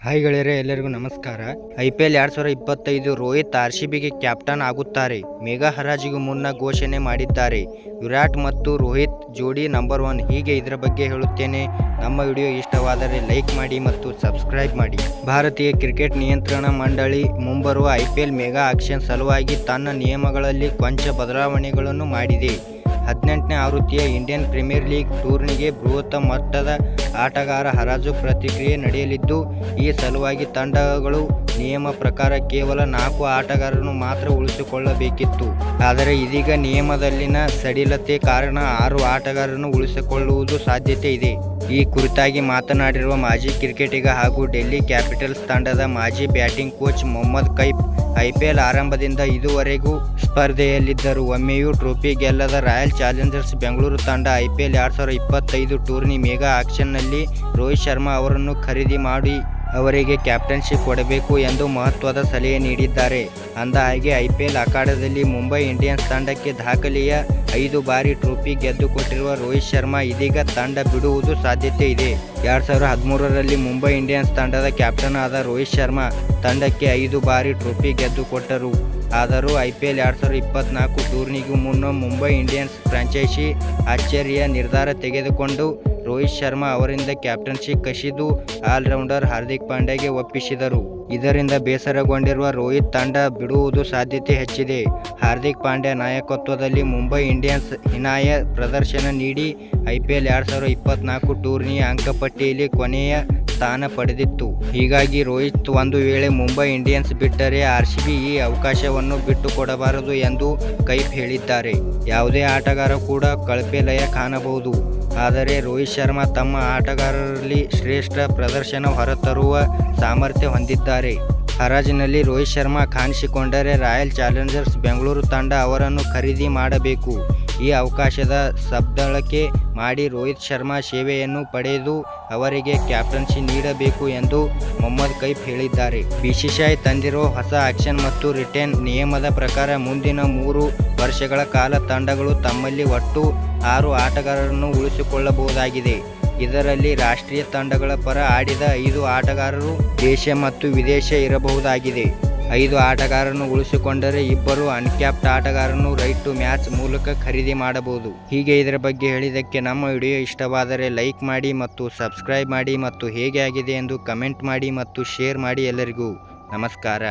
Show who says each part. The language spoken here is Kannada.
Speaker 1: ಹಾಯ್ ಗೆಳೆಯರೆ, ಎಲ್ಲರಿಗೂ ನಮಸ್ಕಾರ. IPL 2025 ರೋಹಿತ್ RCBಗೆ ಕ್ಯಾಪ್ಟನ್ ಆಗುತ್ತಾರೆ. ಮೆಗಾ ಹರಾಜಿಗೂ ಮುನ್ನ ಘೋಷಣೆ ಮಾಡಿದ್ದಾರೆ. ವಿರಾಟ್ ಮತ್ತು ರೋಹಿತ್ ಜೋಡಿ ನಂಬರ್ 1. ಹೀಗೆ ಇದರ ಬಗ್ಗೆ ಹೇಳುತ್ತೇನೆ. ನಮ್ಮ ವಿಡಿಯೋ ಇಷ್ಟವಾದರೆ ಲೈಕ್ ಮಾಡಿ ಮತ್ತು ಸಬ್ಸ್ಕ್ರೈಬ್ ಮಾಡಿ. ಭಾರತೀಯ ಕ್ರಿಕೆಟ್ ನಿಯಂತ್ರಣ ಮಂಡಳಿ ಮುಂಬರುವ IPL ಮೆಗಾ ಆಕ್ಷನ್ ಸಲುವಾಗಿ ತನ್ನ ನಿಯಮಗಳಲ್ಲಿ ಕೊಂಚ ಬದಲಾವಣೆಗಳನ್ನು ಮಾಡಿದೆ. 18ನೇ ಆವೃತ್ತಿಯ ಇಂಡಿಯನ್ ಪ್ರೀಮಿಯರ್ ಲೀಗ್ ಟೂರ್ನಿಗೆ ಬೃಹತ್ ಮೊತ್ತದ ಆಟಗಾರ ಹರಾಜು ಪ್ರಕ್ರಿಯೆ ನಡೆಯಲಿದ್ದು, ಈ ಸಲುವಾಗಿ ತಂಡಗಳು ನಿಯಮ ಪ್ರಕಾರ ಕೇವಲ 4 ಆಟಗಾರರನ್ನು ಮಾತ್ರ ಉಳಿಸಿಕೊಳ್ಳಬೇಕಿತ್ತು. ಆದರೆ ಇದೀಗ ನಿಯಮದಲ್ಲಿನ ಸಡಿಲತೆ ಕಾರಣ 6 ಆಟಗಾರರನ್ನು ಉಳಿಸಿಕೊಳ್ಳುವುದು ಸಾಧ್ಯತೆ ಇದೆ. ಈ ಕುರಿತಾಗಿ ಮಾತನಾಡಿರುವ ಮಾಜಿ ಕ್ರಿಕೆಟಿಗ ಹಾಗೂ ಡೆಲ್ಲಿ ಕ್ಯಾಪಿಟಲ್ಸ್ ತಂಡದ ಮಾಜಿ batting coach Mohammad Kaif, IPL ಆರಂಭದಿಂದ ಇದುವರೆಗೂ ಸ್ಪರ್ಧೆಯಲ್ಲಿದ್ದರೂ ಒಮ್ಮೆಯೂ ಟ್ರೋಫಿ ಗೆಲ್ಲದ ರಾಯಲ್ ಚಾಲೆಂಜರ್ಸ್ ಬೆಂಗಳೂರು ತಂಡ IPL 2025 ಟೂರ್ನಿ ಮೆಗಾ ಆಕ್ಷನ್ನಲ್ಲಿ ರೋಹಿತ್ ಶರ್ಮಾ ಅವರನ್ನು ಖರೀದಿ ಮಾಡಿ ಅವರಿಗೆ ಕ್ಯಾಪ್ಟನ್ಶಿಪ್ ಕೊಡಬೇಕು ಎಂದು ಮಹತ್ವದ ಸಲಹೆ ನೀಡಿದ್ದಾರೆ. ಅಂದಹಾಗೆ IPL ಅಖಾಡದಲ್ಲಿ ಮುಂಬೈ ಇಂಡಿಯನ್ಸ್ ತಂಡಕ್ಕೆ ದಾಖಲೆಯ 5 ಬಾರಿ ಟ್ರೋಫಿ ಗೆದ್ದುಕೊಟ್ಟಿರುವ ರೋಹಿತ್ ಶರ್ಮಾ ಇದೀಗ ತಂಡ ಬಿಡುವುದು ಸಾಧ್ಯತೆ ಇದೆ. 2013ರಲ್ಲಿ ಮುಂಬೈ ಇಂಡಿಯನ್ಸ್ ತಂಡದ ಕ್ಯಾಪ್ಟನ್ ಆದ ರೋಹಿತ್ ಶರ್ಮಾ ತಂಡಕ್ಕೆ 5 ಬಾರಿ ಟ್ರೋಫಿ ಗೆದ್ದುಕೊಟ್ಟರು. ಆದರೂ IPL 2024 ಟೂರ್ನಿಗೂ ಮುನ್ನ ಮುಂಬೈ ಇಂಡಿಯನ್ಸ್ ಫ್ರಾಂಚೈಸಿ ಅಚ್ಚರಿಯ ನಿರ್ಧಾರ ತೆಗೆದುಕೊಂಡು ರೋಹಿತ್ ಶರ್ಮಾ ಅವರಿಂದ ಕ್ಯಾಪ್ಟನ್ಶಿಪ್ ಕಸಿದು ಆಲ್ರೌಂಡರ್ ಹಾರ್ದಿಕ್ ಪಾಂಡ್ಯಗೆ ಒಪ್ಪಿಸಿದರು. ಇದರಿಂದ ಬೇಸರಗೊಂಡಿರುವ ರೋಹಿತ್ ತಂಡ ಬಿಡುವುದು ಸಾಧ್ಯತೆ ಹೆಚ್ಚಿದೆ. ಹಾರ್ದಿಕ್ ಪಾಂಡ್ಯ ನಾಯಕತ್ವದಲ್ಲಿ ಮುಂಬೈ ಇಂಡಿಯನ್ಸ್ ಹೀನಾಯ ಪ್ರದರ್ಶನ ನೀಡಿ IPL 2024 ಟೂರ್ನಿಯ ಅಂಕಪಟ್ಟಿಯಲ್ಲಿ ಕೊನೆಯ ಸ್ಥಾನ ಪಡೆದಿತ್ತು. ಹೀಗಾಗಿ ರೋಹಿತ್ ಒಂದು ವೇಳೆ ಮುಂಬೈ ಇಂಡಿಯನ್ಸ್ ಬಿಟ್ಟರೆ RCB ಈ ಅವಕಾಶವನ್ನು ಬಿಟ್ಟುಕೊಡಬಾರದು ಎಂದು ಕೈಫ್ ಹೇಳಿದ್ದಾರೆ. ಯಾವುದೇ ಆಟಗಾರ ಕೂಡ ಕಳಪೆ ಲಯ ಕಾಣಬಹುದು, ಆದರೆ ರೋಹಿತ್ ಶರ್ಮಾ ತಮ್ಮ ಆಟಗಾರರಲ್ಲಿ ಶ್ರೇಷ್ಠ ಪ್ರದರ್ಶನ ಹೊರತರುವ ಸಾಮರ್ಥ್ಯ ಹೊಂದಿದ್ದಾರೆ. ಹರಾಜಿನಲ್ಲಿ ರೋಹಿತ್ ಶರ್ಮಾ ಕಾಣಿಸಿಕೊಂಡರೆ ರಾಯಲ್ ಚಾಲೆಂಜರ್ಸ್ ಬೆಂಗಳೂರು ತಂಡ ಅವರನ್ನು ಖರೀದಿ ಮಾಡಬೇಕು. ಈ ಅವಕಾಶದ ಸದ್ಬಳಕೆ ಮಾಡಿ ರೋಹಿತ್ ಶರ್ಮಾ ಸೇವೆಯನ್ನು ಪಡೆದು ಅವರಿಗೆ ಕ್ಯಾಪ್ಟನ್ಸಿ ನೀಡಬೇಕು ಎಂದು ಮೊಹಮ್ಮದ್ ಕೈಫ್ ಹೇಳಿದ್ದಾರೆ. BCCI ತಂದಿರುವ ಹೊಸ ಆಕ್ಷನ್ ಮತ್ತು ರಿಟೇನ್ ನಿಯಮದ ಪ್ರಕಾರ ಮುಂದಿನ 3 ವರ್ಷಗಳ ಕಾಲ ತಂಡಗಳು ತಮ್ಮಲ್ಲಿ ಒಟ್ಟು 6 ಆಟಗಾರರನ್ನು ಉಳಿಸಿಕೊಳ್ಳಬಹುದಾಗಿದೆ. ಇದರಲ್ಲಿ ರಾಷ್ಟ್ರೀಯ ತಂಡಗಳ ಪರ ಆಡಿದ 5 ಆಟಗಾರರು ದೇಶ ಮತ್ತು ವಿದೇಶ ಇರಬಹುದಾಗಿದೆ. 5 ಆಟಗಾರರನ್ನು ಉಳಿಸಿಕೊಂಡರೆ 2 ಅನ್ಕ್ಯಾಪ್ಡ್ ಆಟಗಾರರನ್ನು ರೈಟ್ ಟು ಮ್ಯಾಚ್ ಮೂಲಕ ಖರೀದಿ ಮಾಡಬಹುದು. ಹೀಗೆ ಇದರ ಬಗ್ಗೆ ಹೇಳಿದ್ದಕ್ಕೆ ನಮ್ಮ ವಿಡಿಯೋ ಇಷ್ಟವಾದರೆ ಲೈಕ್ ಮಾಡಿ ಮತ್ತು ಸಬ್ಸ್ಕ್ರೈಬ್ ಮಾಡಿ ಮತ್ತು ಹೇಗೆ ಆಗಿದೆ ಎಂದು ಕಮೆಂಟ್ ಮಾಡಿ ಮತ್ತು ಶೇರ್ ಮಾಡಿ. ಎಲ್ಲರಿಗೂ ನಮಸ್ಕಾರ.